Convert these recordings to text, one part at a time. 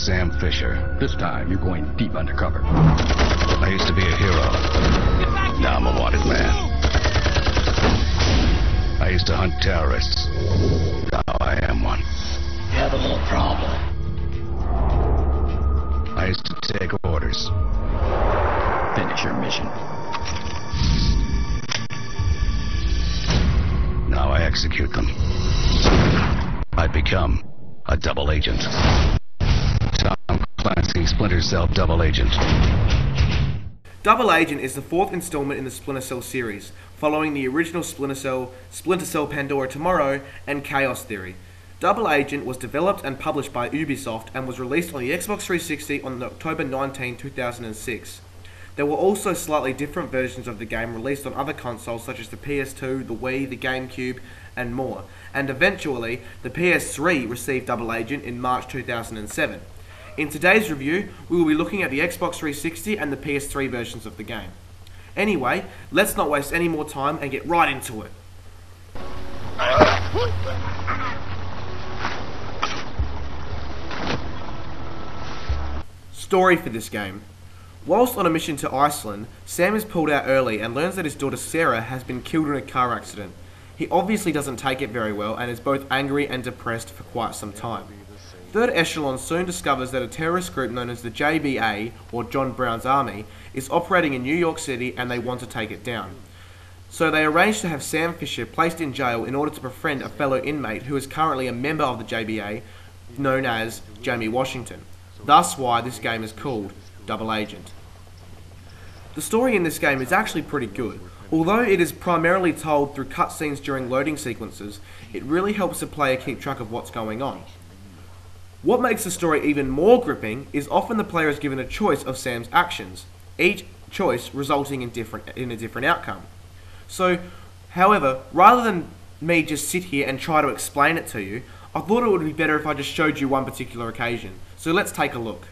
Sam Fisher. This time, you're going deep undercover. I used to be a hero. Now I'm a wanted man. I used to hunt terrorists. Now I am one. You have a little problem. I used to take orders. Finish your mission. Now I execute them. I become a double agent. Tom Clancy, Splinter Cell double agent. Double Agent is the fourth installment in the Splinter Cell series, following the original Splinter Cell Pandora Tomorrow, and Chaos Theory. Double Agent was developed and published by Ubisoft and was released on the Xbox 360 on October 19, 2006. There were also slightly different versions of the game released on other consoles such as the PS2, the Wii, the GameCube, and more, and eventually the PS3 received Double Agent in March 2007. In today's review, we will be looking at the Xbox 360 and the PS3 versions of the game. Anyway, let's not waste any more time and get right into it. Story for this game. Whilst on a mission to Iceland, Sam is pulled out early and learns that his daughter Sarah has been killed in a car accident. He obviously doesn't take it very well and is both angry and depressed for quite some time. Third Echelon soon discovers that a terrorist group known as the JBA, or John Brown's Army, is operating in New York City and they want to take it down. So they arrange to have Sam Fisher placed in jail in order to befriend a fellow inmate who is currently a member of the JBA, known as Jamie Washington. Thus why this game is called Double Agent. The story in this game is actually pretty good. Although it is primarily told through cutscenes during loading sequences, it really helps the player keep track of what's going on. What makes the story even more gripping is often the player is given a choice of Sam's actions, each choice resulting in a different outcome. So, however, rather than me just sit here and try to explain it to you, I thought it would be better if I just showed you one particular occasion. So let's take a look.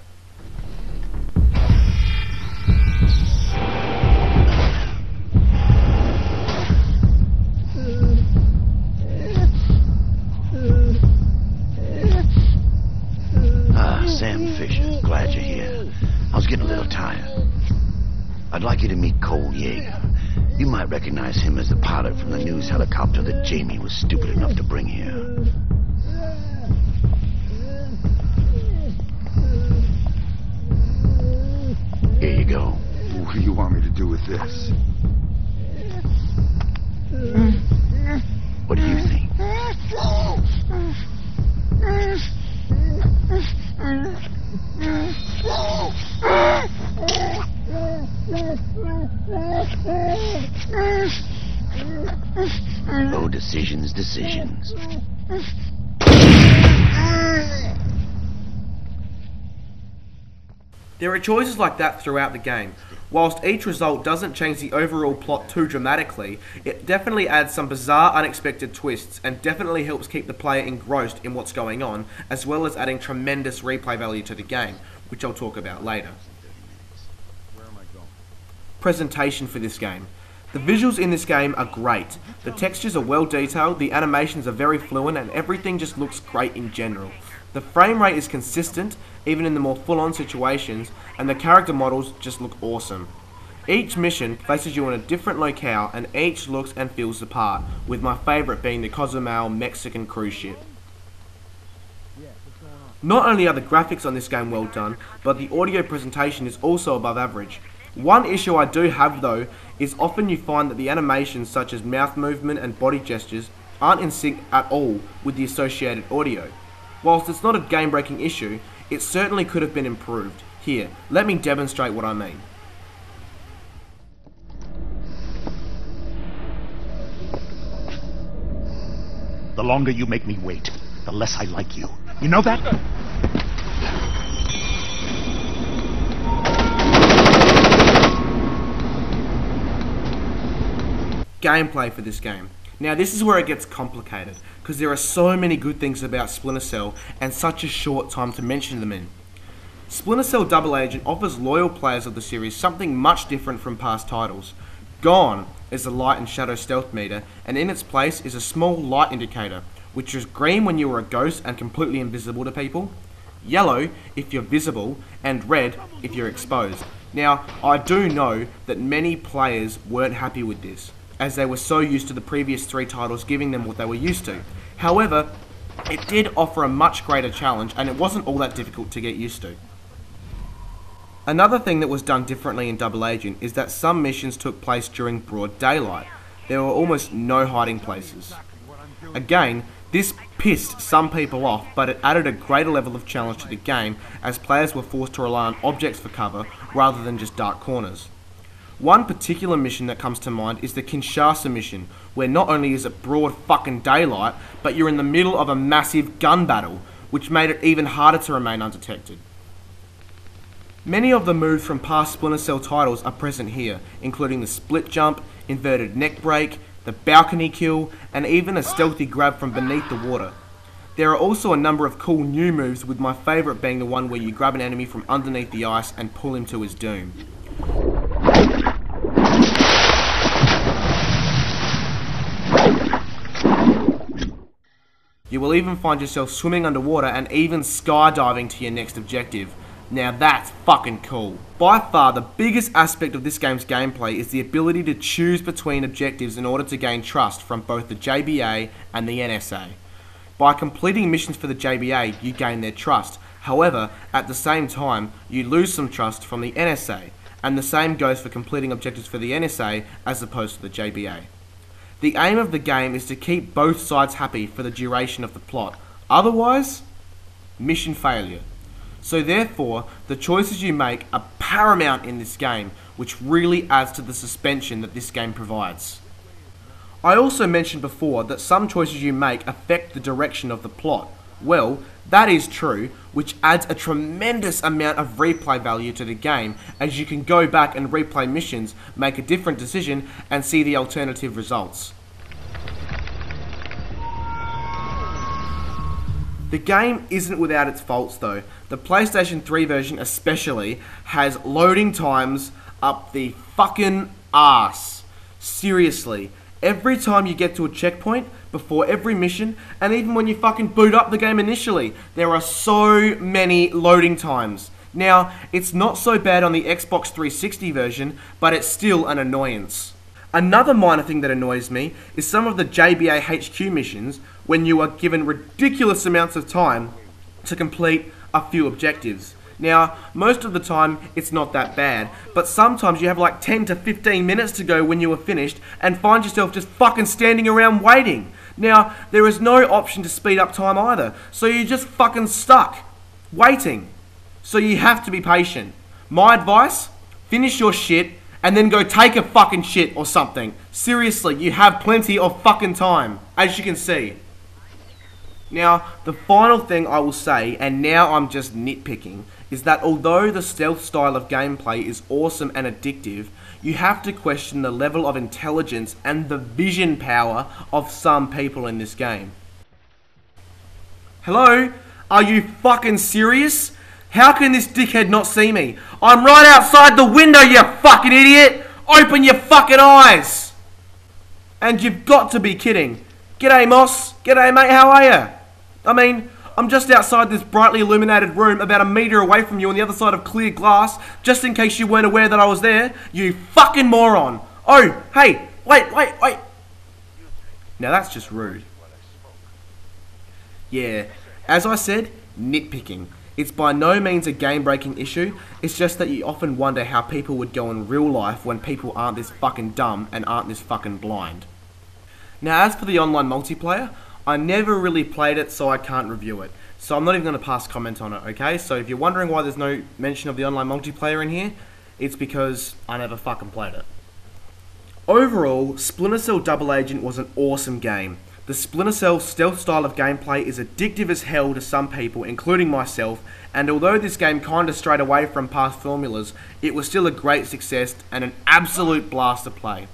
Sam Fisher, glad you're here. I was getting a little tired. I'd like you to meet Cole Yeager. You might recognize him as the pilot from the news helicopter that Jamie was stupid enough to bring here. Here you go. What do you want me to do with this? What do you think? Oh, decisions. There are choices like that throughout the game. Whilst each result doesn't change the overall plot too dramatically, it definitely adds some bizarre, unexpected twists and definitely helps keep the player engrossed in what's going on, as well as adding tremendous replay value to the game, which I'll talk about later. Presentation for this game. The visuals in this game are great. The textures are well detailed, the animations are very fluent, and everything just looks great in general. The frame rate is consistent, even in the more full-on situations, and the character models just look awesome. Each mission places you in a different locale, and each looks and feels the part, with my favourite being the Cozumel Mexican cruise ship. Not only are the graphics on this game well done, but the audio presentation is also above average. One issue I do have though, is often you find that the animations such as mouth movement and body gestures aren't in sync at all with the associated audio. Whilst it's not a game-breaking issue, it certainly could have been improved. Here, let me demonstrate what I mean. The longer you make me wait, the less I like you. You know that? Gameplay for this game. Now this is where it gets complicated, because there are so many good things about Splinter Cell and such a short time to mention them in. Splinter Cell Double Agent offers loyal players of the series something much different from past titles. Gone is the light and shadow stealth meter, and in its place is a small light indicator, which is green when you are a ghost and completely invisible to people, yellow if you're visible, and red if you're exposed. Now, I do know that many players weren't happy with this, as they were so used to the previous 3 titles giving them what they were used to. However, it did offer a much greater challenge, and it wasn't all that difficult to get used to. Another thing that was done differently in Double Agent is that some missions took place during broad daylight. There were almost no hiding places. Again, this pissed some people off, but it added a greater level of challenge to the game, as players were forced to rely on objects for cover rather than just dark corners. One particular mission that comes to mind is the Kinshasa mission, where not only is it broad fucking daylight, but you're in the middle of a massive gun battle, which made it even harder to remain undetected. Many of the moves from past Splinter Cell titles are present here, including the split jump, inverted neck break, the balcony kill, and even a stealthy grab from beneath the water. There are also a number of cool new moves, with my favourite being the one where you grab an enemy from underneath the ice and pull him to his doom. You will even find yourself swimming underwater and even skydiving to your next objective. Now that's fucking cool. By far, the biggest aspect of this game's gameplay is the ability to choose between objectives in order to gain trust from both the JBA and the NSA. By completing missions for the JBA, you gain their trust. However, at the same time, you lose some trust from the NSA, and the same goes for completing objectives for the NSA as opposed to the JBA. The aim of the game is to keep both sides happy for the duration of the plot. Otherwise, mission failure. So therefore, the choices you make are paramount in this game, which really adds to the suspension that this game provides. I also mentioned before that some choices you make affect the direction of the plot. Well, that is true, which adds a tremendous amount of replay value to the game, as you can go back and replay missions, make a different decision, and see the alternative results. The game isn't without its faults though. The PlayStation 3 version especially has loading times up the fucking arse. Seriously, every time you get to a checkpoint, before every mission, and even when you fucking boot up the game initially, there are so many loading times. Now, it's not so bad on the Xbox 360 version, but it's still an annoyance. Another minor thing that annoys me is some of the JBA HQ missions when you are given ridiculous amounts of time to complete a few objectives. Now, most of the time it's not that bad, but sometimes you have like 10 to 15 minutes to go when you are finished and find yourself just fucking standing around waiting. Now, there is no option to speed up time either, so you're just fucking stuck, waiting. So you have to be patient. My advice, finish your shit and then go take a fucking shit or something. Seriously, you have plenty of fucking time, as you can see. Now, the final thing I will say, and now I'm just nitpicking, is that although the stealth style of gameplay is awesome and addictive, you have to question the level of intelligence and the vision power of some people in this game. Hello? Are you fucking serious? How can this dickhead not see me? I'm right outside the window, you fucking idiot! Open your fucking eyes! And you've got to be kidding. G'day, Moss. G'day, mate, how are ya? I mean, I'm just outside this brightly illuminated room about a metre away from you on the other side of clear glass, just in case you weren't aware that I was there, you fucking moron! Oh, hey, wait! Now that's just rude. Yeah, as I said, nitpicking. It's by no means a game-breaking issue, it's just that you often wonder how people would go in real life when people aren't this fucking dumb and aren't this fucking blind. Now, as for the online multiplayer, I never really played it, so I can't review it. So I'm not even going to pass comment on it, okay? So if you're wondering why there's no mention of the online multiplayer in here, it's because I never fucking played it. Overall, Splinter Cell Double Agent was an awesome game. The Splinter Cell stealth style of gameplay is addictive as hell to some people, including myself, and although this game kinda strayed away from past formulas, it was still a great success and an absolute blast to play.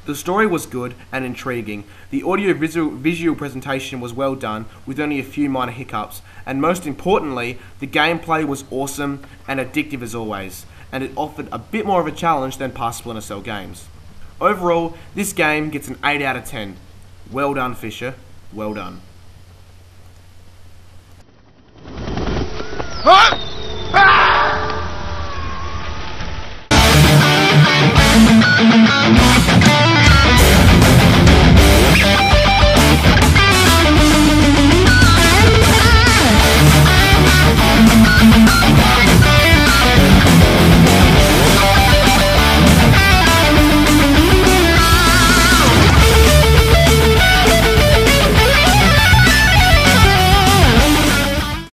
The story was good and intriguing, the audio-visual presentation was well done, with only a few minor hiccups, and most importantly, the gameplay was awesome and addictive as always, and it offered a bit more of a challenge than past Splinter Cell games. Overall, this game gets an 8 out of 10. Well done, Fisher. Well done.